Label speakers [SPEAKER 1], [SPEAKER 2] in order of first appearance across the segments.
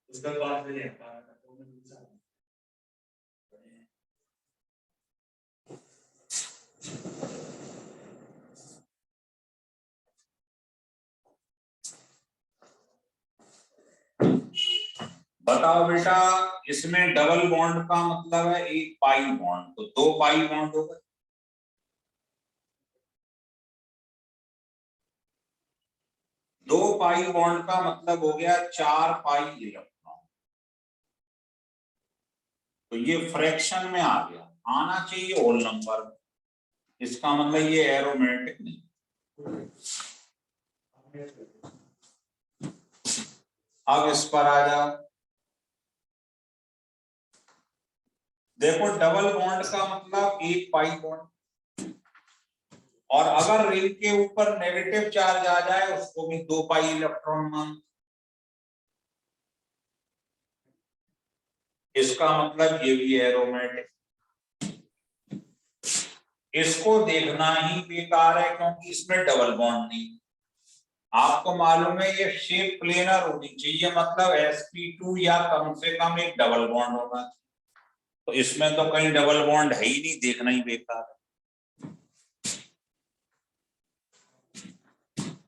[SPEAKER 1] उसका बात नहीं है बताओ बेटा, इसमें डबल बॉन्ड का मतलब है एक पाई बॉन्ड, तो दो पाई बॉन्ड हो गए। दो पाई बॉन्ड का मतलब हो गया 4 पाई इलेक्ट्रॉन। तो ये फ्रैक्शन में आ गया, आना चाहिए होल नंबर में, इसका मतलब ये एरोमेटिक नहीं। अब इस पर आ जाओ, देखो डबल बॉन्ड का मतलब एक पाई बॉन्ड, और अगर रिंग के ऊपर नेगेटिव चार्ज आ जाए उसको भी 2 पाई इलेक्ट्रॉन मान। इसका मतलब ये भी एरोमेटिक। इसको देखना ही बेकार है क्योंकि इसमें डबल बॉन्ड नहीं। आपको मालूम है ये शेप प्लेनर होनी चाहिए, मतलब sp2 या कम से कम एक डबल बॉन्ड होना चाहिए। तो इसमें तो कहीं डबल बॉन्ड है ही नहीं, देखना ही बेकार है।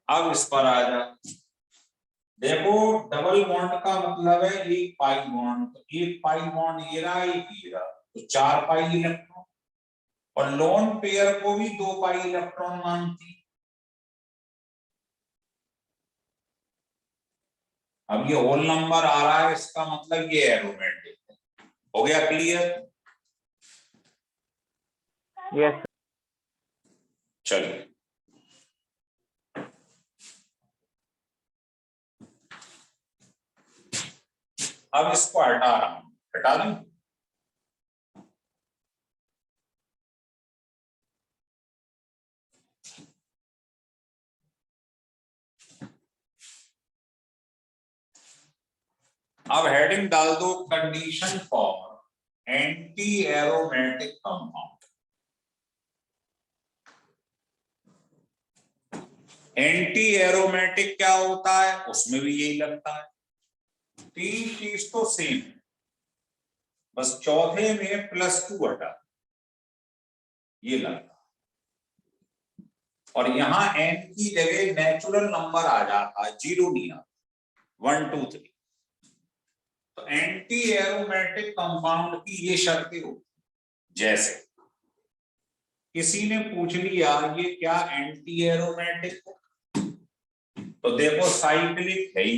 [SPEAKER 1] अब इस पर आ जा, देखो डबल बॉन्ड का मतलब है एक पाई बॉन्ड, तो एक पाई बॉन्ड ये रहा, एक ये रहा, तो 4 पाई इलेक्ट्रॉन, और लोन पेयर को भी 2 पाई इलेक्ट्रॉन मानती। अब ये होल नंबर आ रहा है, इसका मतलब ये एरोमेटिक है। हो गया क्लियर?
[SPEAKER 2] यस।
[SPEAKER 1] चलिए अब इसको हटा रहा हूं, हटा दूं। अब हेडिंग डाल दो, condition for anti aromatic compound. Anti aromatic क्या होता है, उसमें भी यही लगता है, तीन चीज तो सेम है, बस चौथे में +2 हटा, ये लगता है, और यहां n की जगह नेचुरल नंबर आ जाता है, 0 नहीं आता, 1 2 3। तो एंटी एरोमेटिक कंपाउंड की ये शर्तें होती, जैसे किसी ने पूछ लिया ये क्या एंटी एरोमेटिक है, तो देखो साइक्लिक है ही,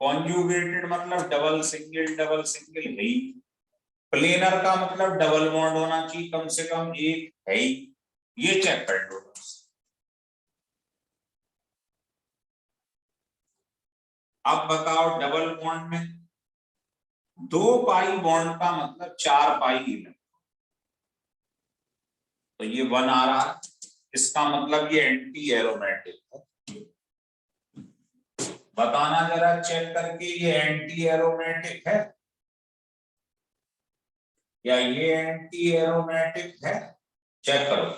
[SPEAKER 1] कॉन्जुगेटेड मतलब डबल सिंगल है ही, प्लेनर का मतलब डबल बॉन्ड होना चाहिए कम से कम एक है ही, ये चेक कर लो बस। अब बताओ डबल बॉन्ड में 2 पाई बॉन्ड का मतलब 4 पाई इलेक्ट्रॉन, तो ये 1 आ रहा है, इसका मतलब ये एंटी एरोमेटिक है। बताना जरा चेक करके ये एंटी एरोमेटिक है या ये एंटी एरोमेटिक है, चेक करो।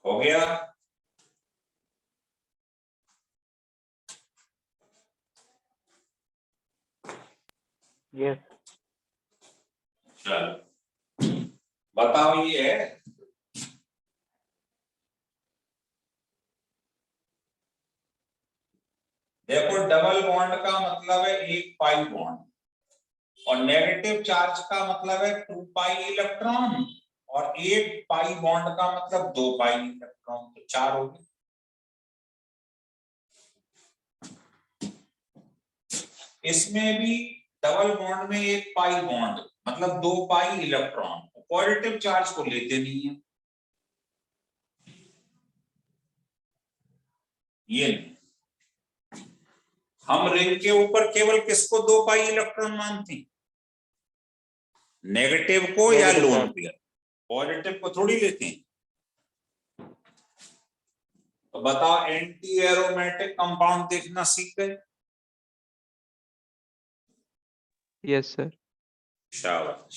[SPEAKER 1] हो गया?
[SPEAKER 2] यस।
[SPEAKER 1] चलो बताओ ये है, देखो डबल बॉन्ड का मतलब है एक पाई बॉन्ड, और नेगेटिव चार्ज का मतलब है 2 पाई इलेक्ट्रॉन, और एक पाई बॉन्ड का मतलब 2 पाई इलेक्ट्रॉन, तो 4 हो गए। इसमें भी डबल बॉन्ड में एक पाई बॉन्ड मतलब 2 पाई इलेक्ट्रॉन, पॉजिटिव चार्ज को लेते नहीं है, ये नहीं, हम रिंग के ऊपर केवल किसको 2 पाई इलेक्ट्रॉन मानते हैं, नेगेटिव को या
[SPEAKER 2] Negative
[SPEAKER 1] loan
[SPEAKER 2] charge.
[SPEAKER 1] Pair, positive को थोड़ी लेते हैं। तो बताओ एंटी एरोमेटिक कंपाउंड देखना सीख गए?
[SPEAKER 2] Yes, sir.
[SPEAKER 1] शाबाश।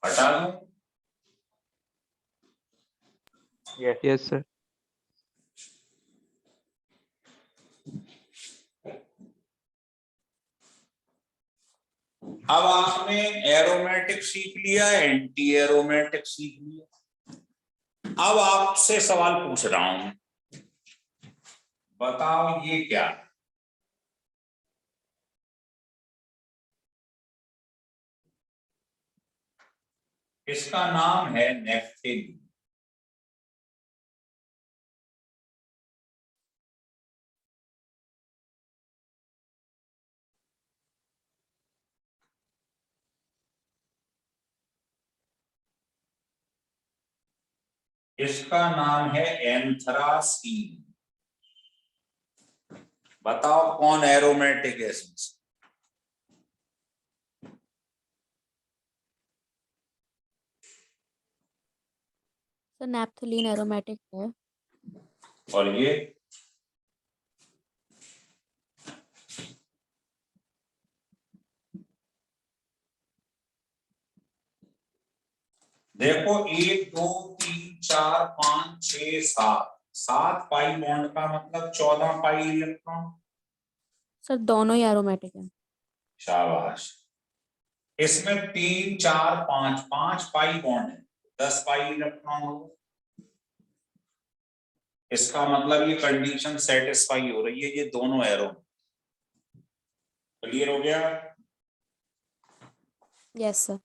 [SPEAKER 1] हटा दूं?
[SPEAKER 2] Yes. Yes, sir.
[SPEAKER 1] अब आपने एरोमेटिक सीख लिया, एंटी एरोमेटिक सीख लिया। अब आपसे सवाल पूछ रहा हूं, बताओ ये क्या है? इसका नाम है नेफ्थेलिन। इसका नाम है एंथ्रासीन। बताओ कौन एरोमेटिक है इसमें से?
[SPEAKER 3] सर नैप्थलीन एरोमेटिक है।
[SPEAKER 1] और ये देखो 1 2 3 4 5 6 7, 7 पाई बॉन्ड का मतलब 14 पाई इलेक्ट्रॉन।
[SPEAKER 3] सर दोनों ही एरोमेटिक है।
[SPEAKER 1] शाबाश। इसमें 3 4 5, 5 पाई बॉन्ड है, 10 पाई इलेक्ट्रॉन हो। इसका मतलब ये कंडीशन सेटिस्फाई हो रही है, ये दोनों एरो। क्लियर हो गया?
[SPEAKER 3] Yes sir.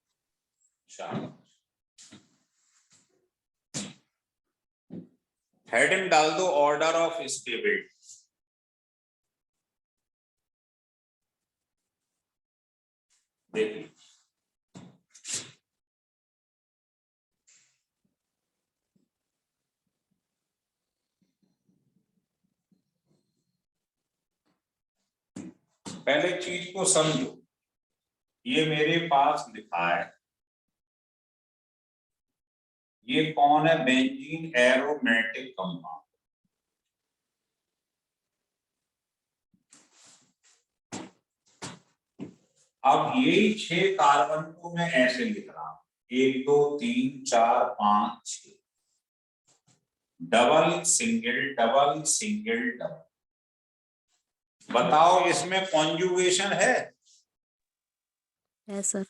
[SPEAKER 1] शाबाश। हेडिंग डाल दो ऑर्डर ऑफ स्टेबिलिटी। देखिए पहले चीज को समझो, ये मेरे पास लिखा है, ये कौन है? Benzene aromatic compound. अब यही 6 कार्बन को मैं ऐसे लिख रहा हूं, 1 2 3 4 5 6, double single double single double. बताओ इसमें कॉन्जुगेशन है?
[SPEAKER 3] Yes sir.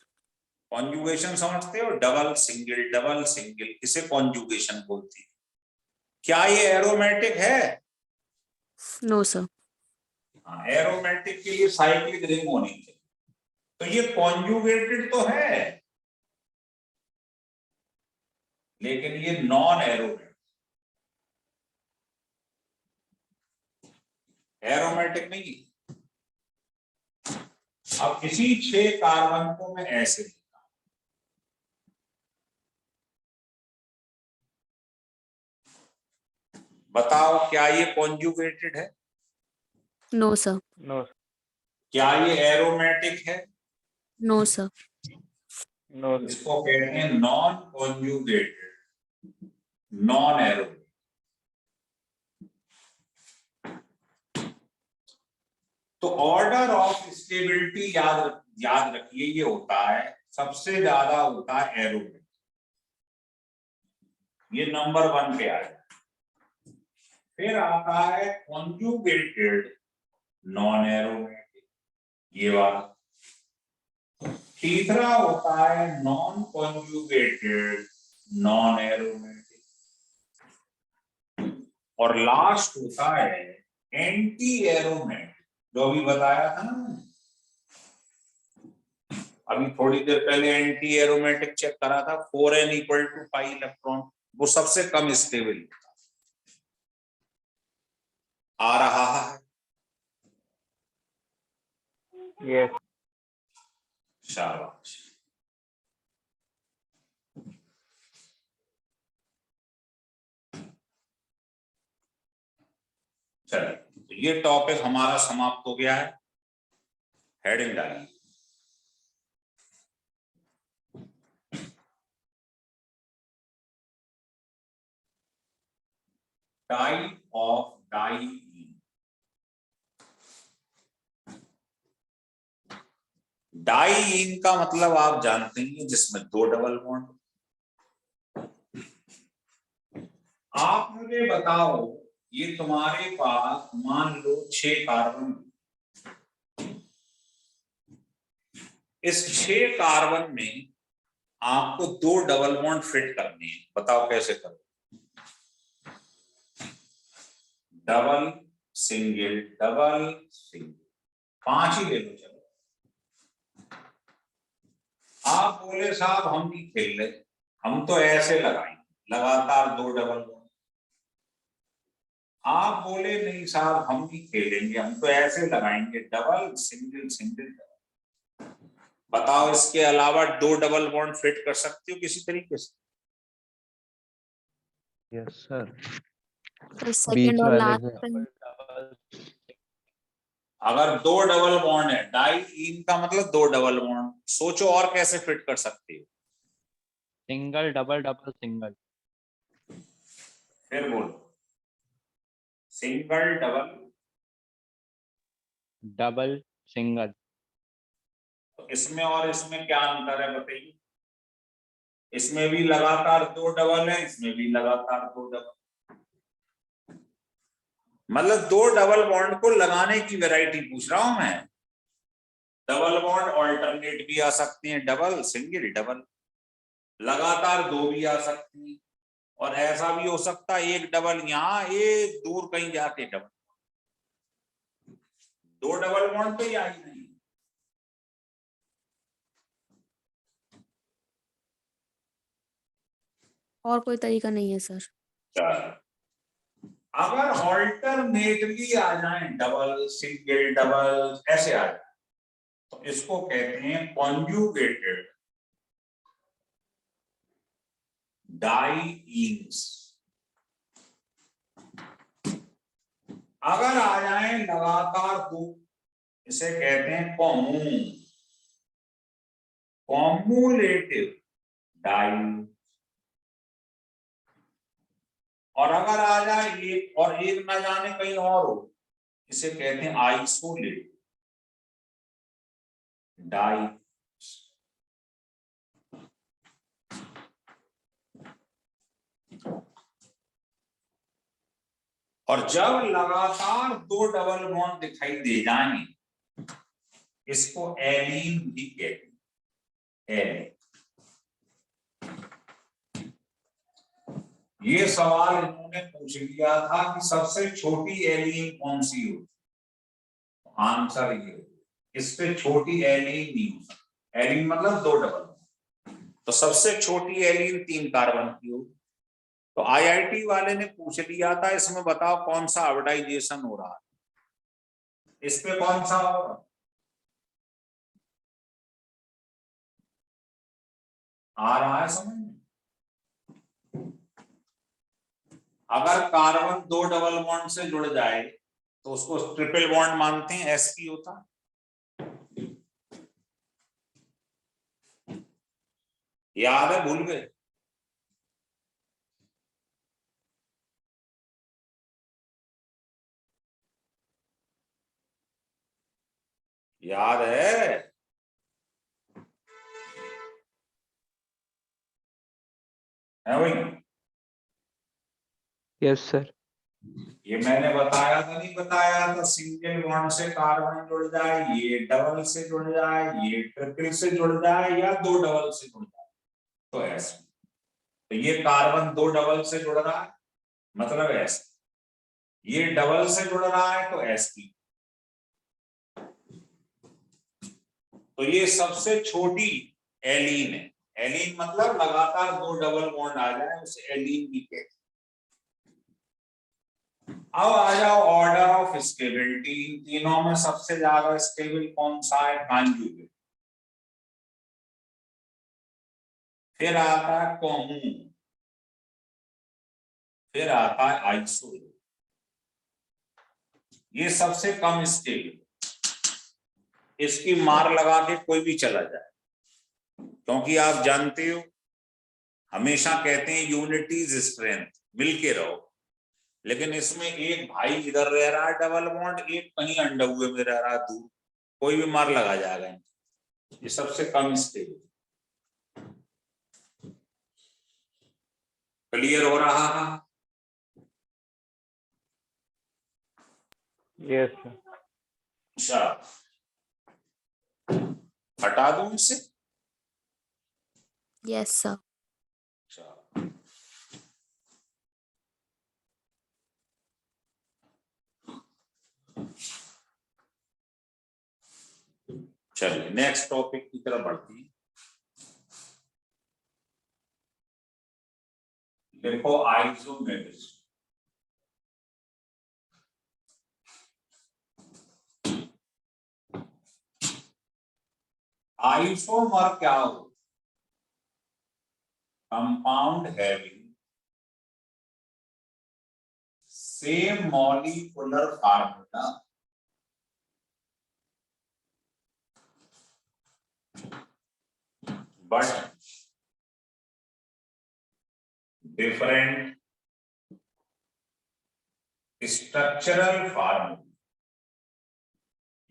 [SPEAKER 1] कॉन्जुगेशन समझते हो? डबल सिंगल, इसे कॉन्जुगेशन बोलते हैं। क्या ये एरोमेटिक है?
[SPEAKER 3] No sir.
[SPEAKER 1] हाँ, एरोमेटिक के लिए साइक्लिक रिंग होनी चाहिए, तो ये कॉन्जुगेटेड तो है लेकिन ये नॉन एरोमेटिक। एरोमेटिक नहीं। अब इसी 6 कार्बन को मैं ऐसे लिखता हूं, बताओ क्या ये कॉन्जुगेटेड है?
[SPEAKER 3] No sir.
[SPEAKER 2] No.
[SPEAKER 1] क्या ये एरोमेटिक है?
[SPEAKER 3] No sir.
[SPEAKER 2] No.
[SPEAKER 1] इसको कहते हैं नॉन कॉन्जुगेटेड, नॉन एरोमेटिक। तो ऑर्डर ऑफ स्टेबिलिटी याद रखिए, ये होता है सबसे ज्यादा होता है एरोमेटिक, ये नंबर 1 पे आएगा। फिर आता है कॉन्जुगेटेड नॉन एरोमेटिक, ये वाला। तीसरा होता है नॉन कॉन्जुगेटेड नॉन एरोमेटिक, और लास्ट होता है एंटी एरोमेटिक, जो अभी बताया था ना, अभी थोड़ी देर पहले एंटी एरोमेटिक चेक करा था, 4n = पाई इलेक्ट्रॉन, वो सबसे कम स्टेबल आ रहा है।
[SPEAKER 2] Yes.
[SPEAKER 1] शाबाश। चलिए, तो ये टॉपिक हमारा समाप्त हो गया है। हेडिंग डालिए। Type of diene. डाइईन का मतलब आप जानते हैं, जिसमें 2 डबल बॉन्ड। आप मुझे बताओ, ये तुम्हारे पास मान लो 6 कार्बन, इस 6 कार्बन में आपको 2 डबल बॉन्ड फिट करने हैं। बताओ कैसे करो? डबल सिंगल डबल सिंगल, 5 ही ले लो। चलो, आप बोले साहब हम नहीं खेल रहे, हम तो ऐसे लगाएंगे लगातार 2 डबल बॉन्ड। आप बोले नहीं साहब हम नहीं खेलेंगे, हम तो ऐसे लगाएंगे डबल सिंगल सिंगल डबल। बताओ, इसके अलावा 2 डबल बॉन्ड फिट कर सकते हो किसी तरीके से?
[SPEAKER 2] Yes sir.
[SPEAKER 3] सर सेकंड और लास्ट पे
[SPEAKER 1] अगर 2 डबल बॉन्ड है, डाइईन का मतलब 2 डबल बॉन्ड। सोचो और कैसे फिट कर सकते हो?
[SPEAKER 2] Single double double single.
[SPEAKER 1] फिर बोलो, सिंगल डबल
[SPEAKER 2] डबल सिंगल।
[SPEAKER 1] तो इसमें और इसमें क्या अंतर है बताइए? इसमें भी लगातार 2 डबल है, इसमें भी लगातार 2 डबल। मतलब 2 डबल बॉन्ड को लगाने की वैरायटी पूछ रहा हूं मैं। डबल बॉन्ड ऑल्टरनेट भी आ सकते हैं, डबल सिंगल डबल, लगातार 2 भी आ सकती हैं, और ऐसा भी हो सकता है एक डबल यहां, एक दूर कहीं जाके डबल। 2 डबल बॉन्ड तो ही आई नहीं।
[SPEAKER 3] और कोई तरीका नहीं है सर।
[SPEAKER 1] चलो, अगर ऑल्टरनेटली आ जाए, डबल सिंगल डबल ऐसे आ जाए, तो इसको कहते हैं कॉन्जुगेटेड डाइईन्स। अगर आ जाए लगातार 2, इसे कहते हैं कॉम्युलेटिव डाइईन। और अगर आ जाए एक और एक ना जाने कहीं और हो, इसे कहते हैं आइसोलेटेड डाई। और जब लगातार 2 डबल बॉन्ड दिखाई दे जाएंगे, इसको एलीन भी कहते हैं, एलीन। ये सवाल इन्होंने पूछ लिया था कि सबसे छोटी एलीन कौन सी हो? आंसर ये, इससे छोटी एलीन नहीं हो सकती। एलीन मतलब 2 डबल, तो सबसे छोटी एलीन 3 कार्बन की हो। तो आईआईटी वाले ने पूछ लिया था, इसमें बताओ कौन सा हाइब्रिडाइजेशन हो रहा है, इस पे कौन सा होगा? आ रहा है समझ में? अगर कार्बन 2 डबल बॉन्ड से जुड़ जाए तो उसको ट्रिपल बॉन्ड मानते हैं, एसपी होता है। याद है, भूल गए? याद है भाई?
[SPEAKER 2] Yes sir.
[SPEAKER 1] ये मैंने बताया था नहीं बताया था? सिंगल बॉन्ड से कार्बन जुड़ जाए, ये डबल से जुड़ जाए, ये ट्रिपल से जुड़ जाए, या 2 डबल से जुड़ जाए, तो एसपी। तो ये कार्बन 2 डबल से जुड़ रहा है, मतलब एसपी। ये डबल से जुड़ रहा है तो एसपी। तो ये सबसे छोटी एलीन है। एलीन मतलब लगातार 2 डबल बॉन्ड आ जाए, उसे एलीन भी कहते हैं। अब आ जाओ ऑर्डर ऑफ स्टेबिलिटी। इन तीनों में सबसे ज्यादा स्टेबल कौन सा है? कॉन्जुगेट। फिर आता है कॉम्यू, फिर आता है आइसोलेट। ये सबसे कम स्टेबल, इसकी मार लगा के कोई भी चला जाए, क्योंकि आप जानते हो हमेशा कहते हैं यूनिटी इज स्ट्रेंथ, मिलके रहो, लेकिन इसमें एक भाई इधर रह रहा है डबल बॉन्ड, एक कहीं अंडा हुए में रह रहा है दूर, कोई भी मार लगा जाएगा। ये सबसे कम स्टेबल। क्लियर हो रहा है?
[SPEAKER 2] Yes sir.
[SPEAKER 1] अच्छा, हटा दूं इसे?
[SPEAKER 3] Yes sir.
[SPEAKER 1] अच्छा, चलिए नेक्स्ट टॉपिक की तरफ बढ़ती है। देखो आइसोमेट्रिक, आइसोमर क्या हो? Compound having same molecular formula but different structural formula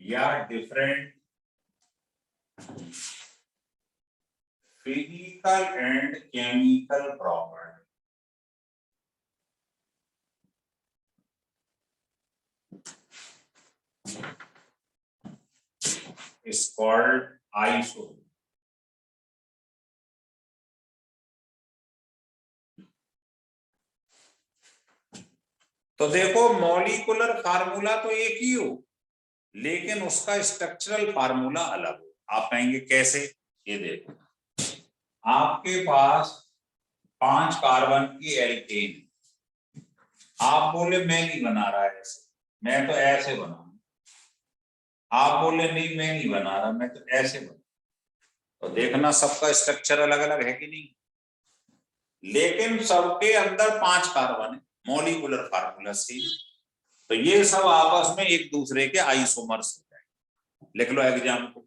[SPEAKER 1] या different physical and chemical property is called isomer. तो देखो मॉलिक्यूलर फार्मूला तो एक ही हो, लेकिन उसका स्ट्रक्चरल फार्मूला अलग हो। आप कहेंगे कैसे? ये देखो, आपके पास 5 कार्बन की एल्केन, आप बोले मैं नहीं बना रहा ऐसे, मैं तो ऐसे बनाऊंगा। आप बोले नहीं मैं नहीं बना रहा, मैं तो ऐसे बना। तो देखना सबका स्ट्रक्चर अलग अलग है कि नहीं, लेकिन सबके अंदर 5 कार्बन है, मॉलिक्यूलर फार्मूला से। तो ये सब आपस में एक दूसरे के आइसोमर्स हो जाए। लिख लो एग्जाम्पल।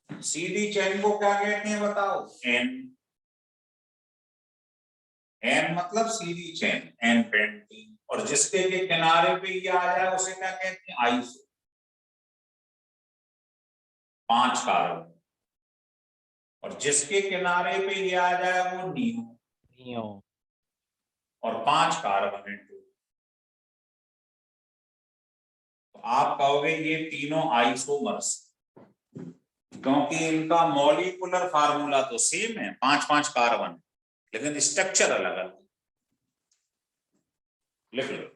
[SPEAKER 1] सीधी चेन को क्या कहते हैं बताओ? एन। एन मतलब सीधी चेन, एन पेंटिंग। और जिसके के किनारे पे ये आ जाए उसे क्या कहते हैं? आइसो। 5 कार्बन। और जिसके किनारे पे ये आ जाए वो नियो।
[SPEAKER 2] नियो।
[SPEAKER 1] और 5 कार्बन है टू। तो आप कहोगे ये तीनों आइसोमर्स, क्योंकि इनका मॉलिक्यूलर फार्मूला तो सेम है, 5-5 कार्बन, लेकिन स्ट्रक्चर अलग अलग। लिख लो।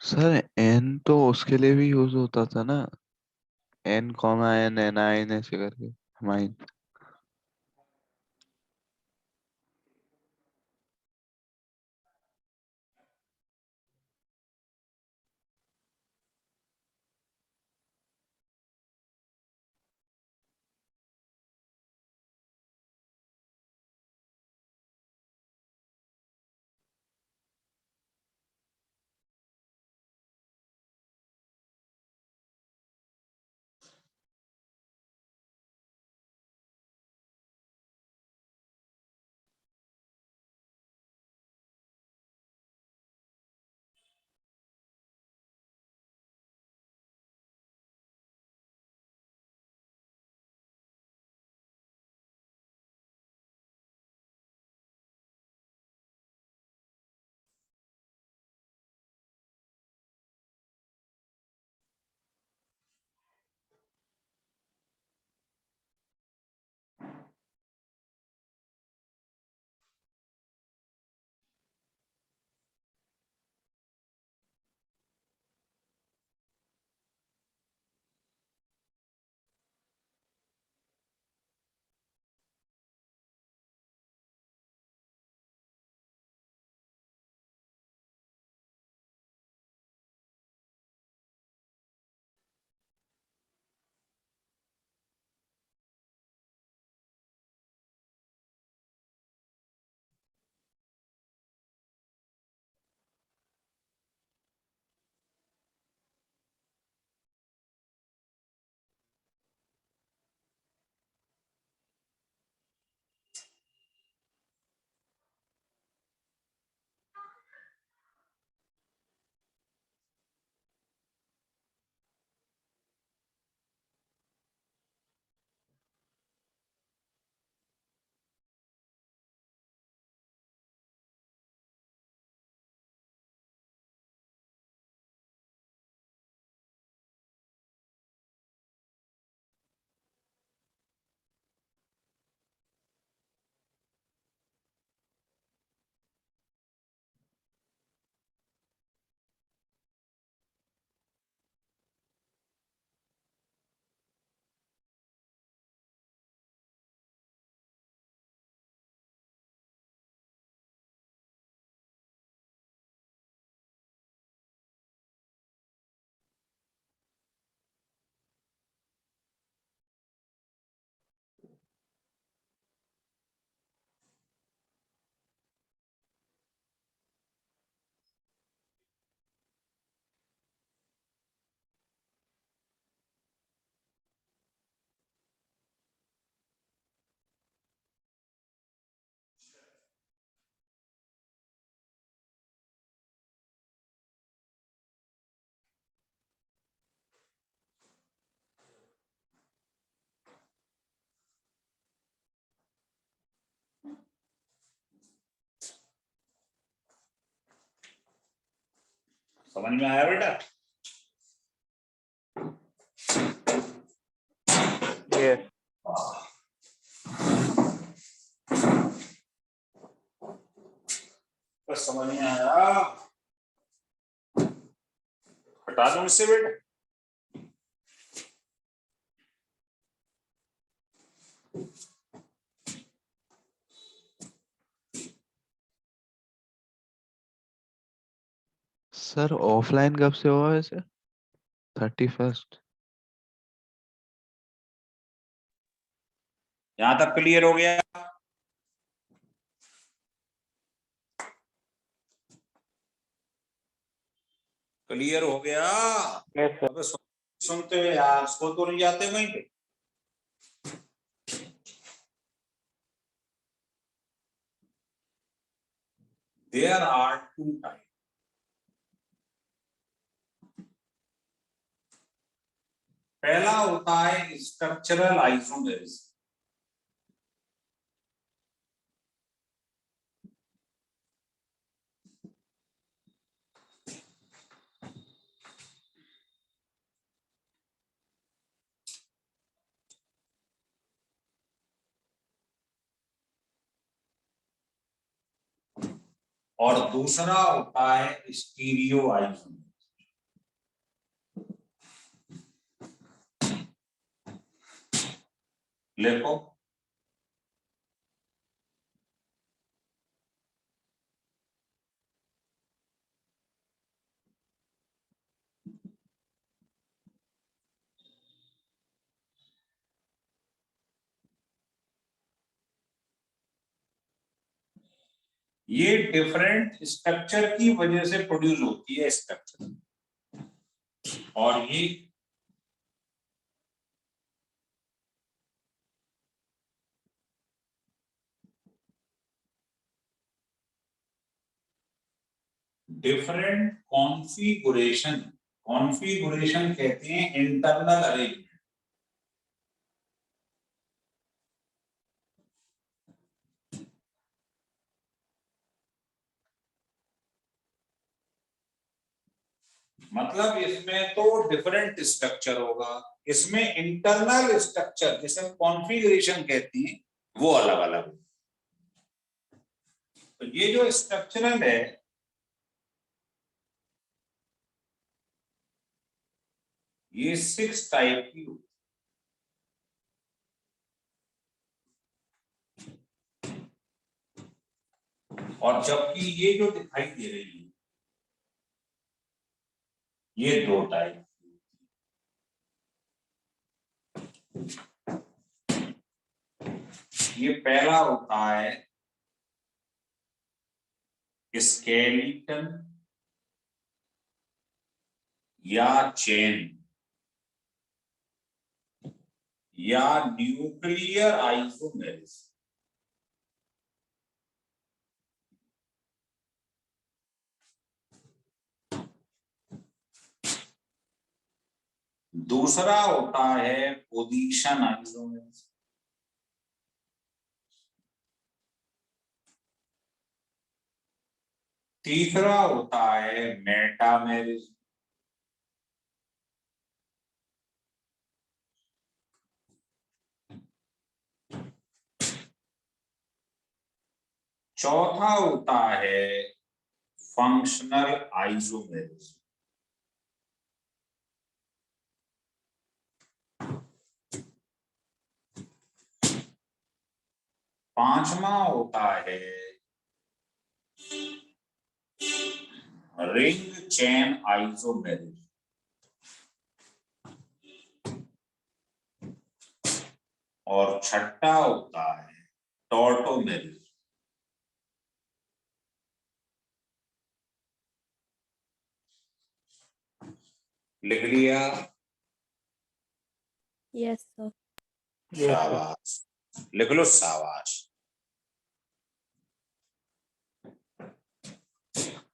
[SPEAKER 4] सर एन तो उसके लिए भी यूज होता था ना, एन कॉमा एन एन आइन ऐसे करके हमाइन।
[SPEAKER 1] समझ में आया बेटा?
[SPEAKER 2] Yes.
[SPEAKER 1] बस समझ में आया? हटा दो इससे बेटा।
[SPEAKER 4] सर ऑफलाइन कब से हुआ वैसे? 31st?
[SPEAKER 1] यहां तक क्लियर हो गया? क्लियर हो गया?
[SPEAKER 2] Yes, sir.
[SPEAKER 1] अबे सुनते हो यार, सो तो नहीं जाते वहीं पे? There are two types. पहला होता है स्ट्रक्चरल आइसोमेरिज्म। और दूसरा होता है स्टीरियो आइसोमेरिज्म। लिखो। ये डिफरेंट स्ट्रक्चर की वजह से प्रोड्यूस होती है स्ट्रक्चर, और ये डिफरेंट कॉन्फ़िगरेशन, कॉन्फ़िगरेशन कहते हैं इंटरनल अरेंजमेंट। मतलब इसमें तो डिफरेंट स्ट्रक्चर होगा, इसमें इंटरनल स्ट्रक्चर जिसे हम कॉन्फ़िगरेशन कहते हैं वो अलग अलग। तो ये जो स्ट्रक्चरल है ये 6 टाइप की होती है, और जबकि ये जो दिखाई दे रही है ये 2 टाइप। ये पहला होता है स्केलेटन या चेन या न्यूक्लियर आइसोमेरिज्म। दूसरा होता है पोजीशन आइसोमेरिज्म। तीसरा होता है मेटामेरिज्म। चौथा होता है फंक्शनल आइसोमेरिज्म। पांचवा होता है रिंग चेन आइसोमेरिज्म। और छठा होता है टॉर्टोमेरिज्म। लिख लिया?
[SPEAKER 3] Yes sir.
[SPEAKER 1] शाबाश, लिख लो शाबाश।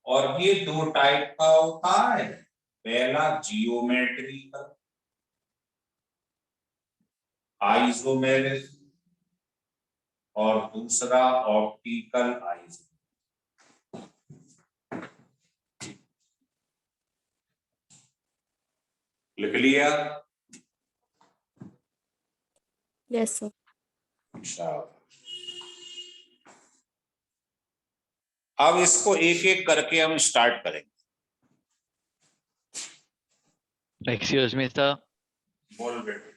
[SPEAKER 1] और ये 2 टाइप का होता है, पहला जियोमेट्रिकल आइसोमेरिज्म और दूसरा ऑप्टिकल आइसोमेरिज्म। लिख लिया?
[SPEAKER 3] Yes sir.
[SPEAKER 1] अच्छा, अब इसको एक एक करके हम स्टार्ट करेंगे।
[SPEAKER 5] Excuse me sir.
[SPEAKER 1] बोल बेटे।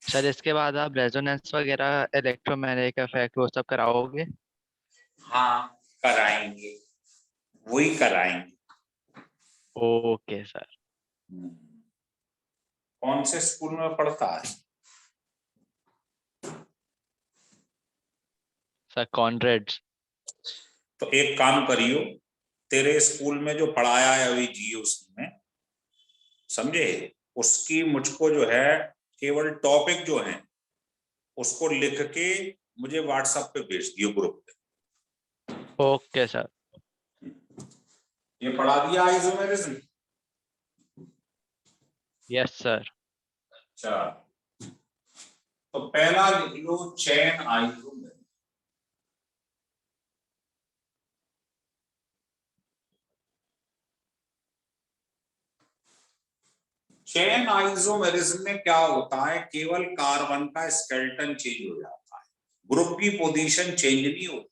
[SPEAKER 5] सर इसके बाद आप रेजोनेंस वगैरह इलेक्ट्रोमैग्नेटिक इफेक्ट वो सब कराओगे?
[SPEAKER 1] हाँ कराएंगे, वही कराएंगे।
[SPEAKER 5] Okay sir.
[SPEAKER 1] कौन से स्कूल में पढ़ता है?
[SPEAKER 5] सर कॉन्ट्रेड्स।
[SPEAKER 1] तो एक काम करियो, तेरे स्कूल में जो पढ़ाया है अभी जीओसी में, समझे, उसकी मुझको जो है केवल टॉपिक जो है उसको लिख के मुझे व्हाट्सएप पे भेज दियो ग्रुप पे।
[SPEAKER 5] Okay sir.
[SPEAKER 1] ये पढ़ा दिया आइसोमेरिज्म?
[SPEAKER 5] Yes sir.
[SPEAKER 1] अच्छा, तो पहला लिख लो चैन आइसोमेरिज्म। चैन आइसोमेरिज्म में क्या होता है, केवल कार्बन का स्केलेटन चेंज हो जाता है, ग्रुप की पोजीशन चेंज नहीं होती।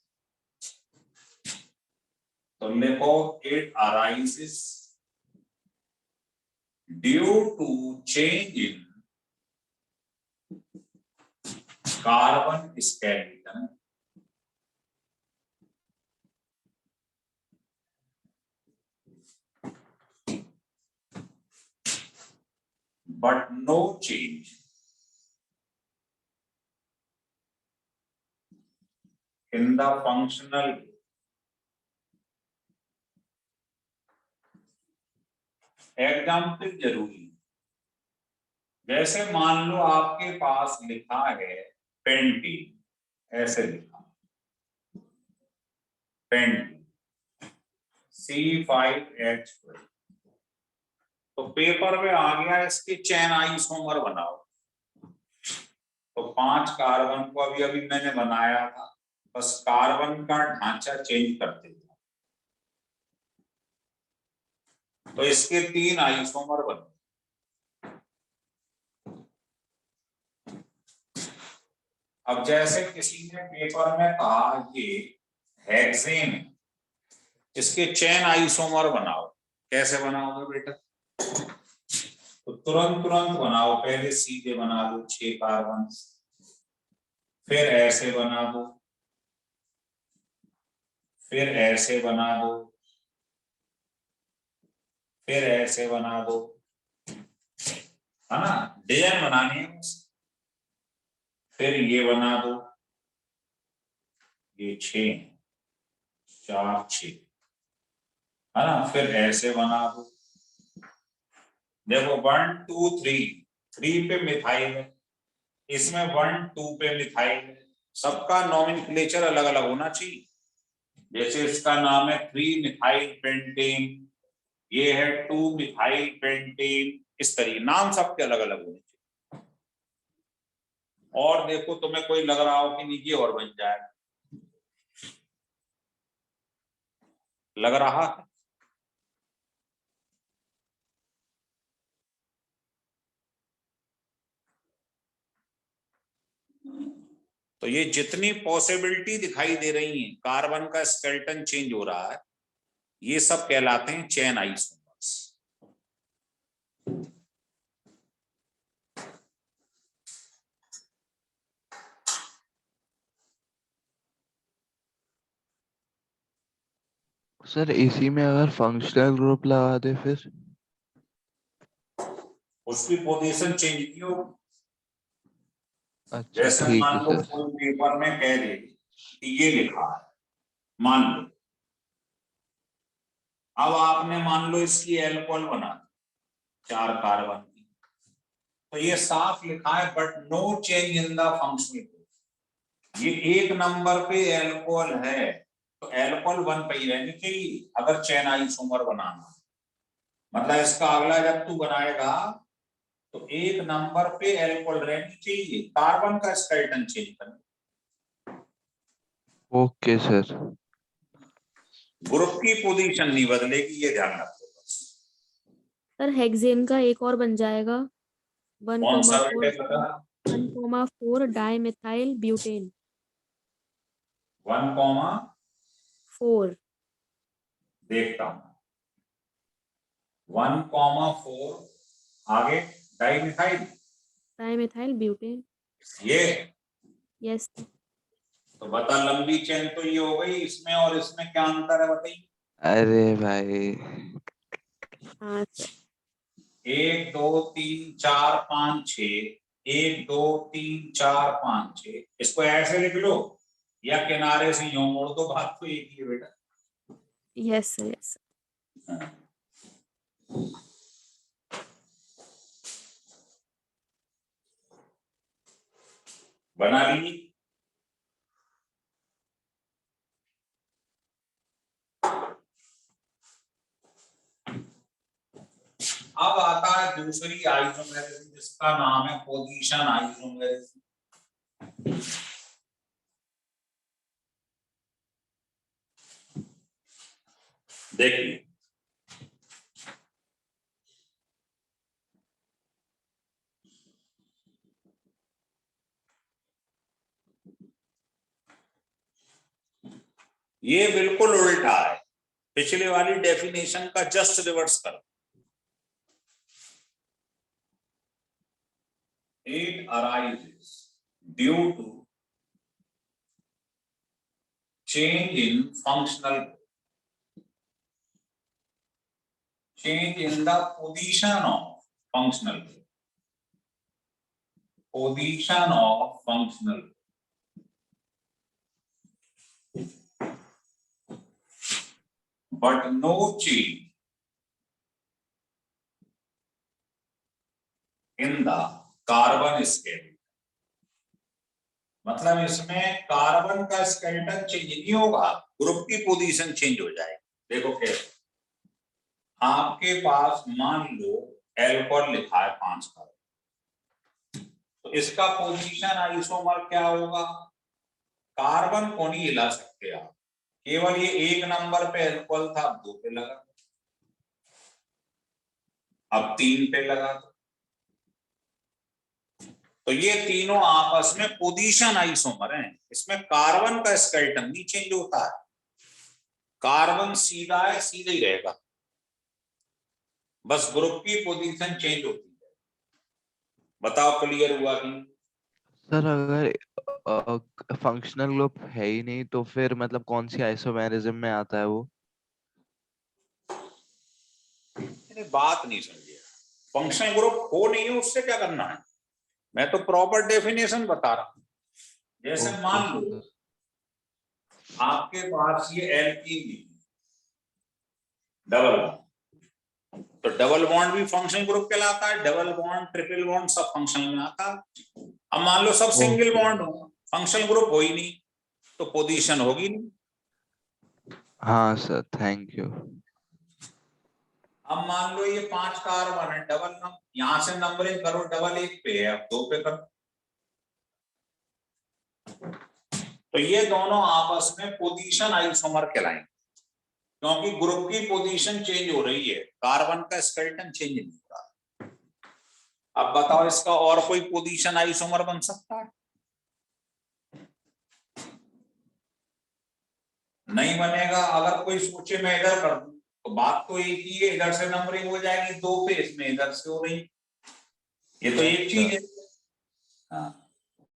[SPEAKER 1] तो लिखो it arises due to change in carbon skeleton but no change in the functional group. Example जरूरी, जैसे मान लो आपके पास लिखा है पेंटीन, ऐसे लिखा पेंटीन C5H12, तो पेपर में आ गया इसके चैन आइसोमर बनाओ। तो 5 कार्बन को अभी अभी मैंने बनाया था, बस कार्बन का ढांचा चेंज करते थे, तो इसके 3 आइसोमर बने। अब जैसे किसी ने पेपर में कहा ये हेक्सेन, इसके चैन आइसोमर बनाओ, कैसे बनाओगे बेटा? तो तुरंत बनाओ, पहले सीधे बना दो 6 कार्बन, फिर ऐसे बना दो, फिर ऐसे बना दो, फिर ऐसे बना दो, है ना, डिजाइन बनानी है। फिर ये बना दो, ये 6 4 6, है ना, फिर ऐसे बना दो। देखो 1 2 3 पे मिथाइल है, इसमें 1 2 पे मिथाइल है, सबका नॉमेनक्लेचर अलग अलग होना चाहिए। जैसे इसका नाम है 3 मिथाइल पेंटेन, ये है 2 मिथाइल पेंटेन, इस तरीके नाम सबके अलग अलग होने चाहिए। और देखो तुम्हें कोई लग रहा हो कि नीचे और बन जाए, लग रहा है? तो ये जितनी पॉसिबिलिटी दिखाई दे रही है, कार्बन का स्केलेटन चेंज हो रहा है, ये सब कहलाते हैं चैन आइसोमर्स।
[SPEAKER 4] सर इसी में अगर फंक्शनल ग्रुप लगा दे फिर?
[SPEAKER 1] उसकी पोजीशन चेंज नहीं होगी।
[SPEAKER 4] अच्छा
[SPEAKER 1] जैसे
[SPEAKER 4] ठीक है
[SPEAKER 1] मान लो
[SPEAKER 4] सर।
[SPEAKER 1] कोई पेपर में कह दे कि ये लिखा है, मान लो, अब आपने मान लो इसकी एल्कोहल बना 4 कार्बन की, तो ये साफ लिखा है but no change in the functional group. ये 1 नंबर पे एल्कोहल है, तो एल्कोहल 1 पे ही रहनी चाहिए अगर चैन आइसोमर बनाना। मतलब इसका अगला जब तू बनाएगा तो 1 नंबर पे एल्कोहल रहनी चाहिए, कार्बन का स्केलेटन चेंज करना।
[SPEAKER 4] Okay sir.
[SPEAKER 1] ग्रुप की पोजीशन नहीं बदलेगी, ये ध्यान रखो बस।
[SPEAKER 3] सर हेक्सेन का एक और बन जाएगा,
[SPEAKER 1] कौन सा बेटे बता?
[SPEAKER 3] 1,4 डाइमेथाइल ब्यूटेन
[SPEAKER 1] 1,4
[SPEAKER 3] 4।
[SPEAKER 1] देखता हूं, 1,4 आगे डाइमिथाइल
[SPEAKER 3] ब्यूटेन।
[SPEAKER 1] ये।
[SPEAKER 3] यस
[SPEAKER 1] तो बता, लंबी चेन तो ये हो गई, इसमें और इसमें क्या अंतर है बताइए?
[SPEAKER 4] अरे भाई
[SPEAKER 3] हाँ सर।
[SPEAKER 1] 1 2 3 4 5 6, 1 2 3 4 5 6, इसको ऐसे लिख लो या किनारे से यूं मोड़ दो, बात तो एक ही है बेटा।
[SPEAKER 3] Yes sir, yes sir.
[SPEAKER 1] बना ली। अब आता है दूसरी आइसोमेरिज्म, जिसका नाम है पोजीशन आइसोमेरिज्म। देखिए, ये बिल्कुल उल्टा है, पिछले वाली डेफिनेशन का जस्ट रिवर्स करो। It arises due to change in functional group, change in the position of functional group, position of functional group. But no change in the carbon skeleton. मतलब इसमें कार्बन का स्केलेटन चेंज नहीं होगा, group की position change हो जाएगी। देखो कैसे, आपके पास मान लो एल्कोहल लिखा है 5 कार्बन, तो इसका पोजीशन आइसोमर क्या होगा? कार्बन को नहीं हिला सकते आप, केवल ये 1 नंबर पे एल्कोहल था, अब 2 पे लगा, अब 3 पे लगा। तो ये तीनों आपस में पोजीशन आइसोमर हैं, इसमें कार्बन का स्केलेटन नहीं चेंज होता है, कार्बन सीधा है, सीधा ही रहेगा, बस ग्रुप की पोजीशन चेंज होती है। बताओ क्लियर हुआ कि?
[SPEAKER 4] सर अगर फंक्शनल ग्रुप है ही नहीं तो फिर मतलब कौन सी आइसोमेरिज्म में आता है वो?
[SPEAKER 1] बात नहीं समझे, फंक्शनल ग्रुप हो नहीं है उससे क्या करना है, मैं तो प्रॉपर डेफिनेशन बता रहा हूं। जैसे मान लो आपके पास ये एल्कीन डबल बॉन्ड, तो डबल बॉन्ड भी फंक्शनल ग्रुप कहलाता है, डबल बॉन्ड ट्रिपल बॉन्ड सब फंक्शनल में आता है। अब मान लो सब सिंगल बॉन्ड हो, फंक्शनल ग्रुप हो ही नहीं, तो पोजीशन होगी नहीं।
[SPEAKER 4] हाँ सर, थैंक यू।
[SPEAKER 1] अब मान लो ये 5 कार्बन है, डबल नंबर, यहां से नंबरिंग करो, डबल 1 पे है, अब 2 पे करो, तो ये दोनों आपस में पोजीशन आइसोमर कहलाएंगे, क्योंकि ग्रुप की पोजीशन चेंज हो रही है, कार्बन का स्केलेटन चेंज नहीं हो रहा। अब बताओ इसका और कोई पोजीशन आइसोमर बन सकता है? नहीं बनेगा। अगर कोई सोचे मैं इधर कर दूं, तो बात तो एक ही है, इधर से नंबरिंग हो जाएगी 2 पे, इसमें इधर से हो रही, ये तो एक चीज है। हाँ,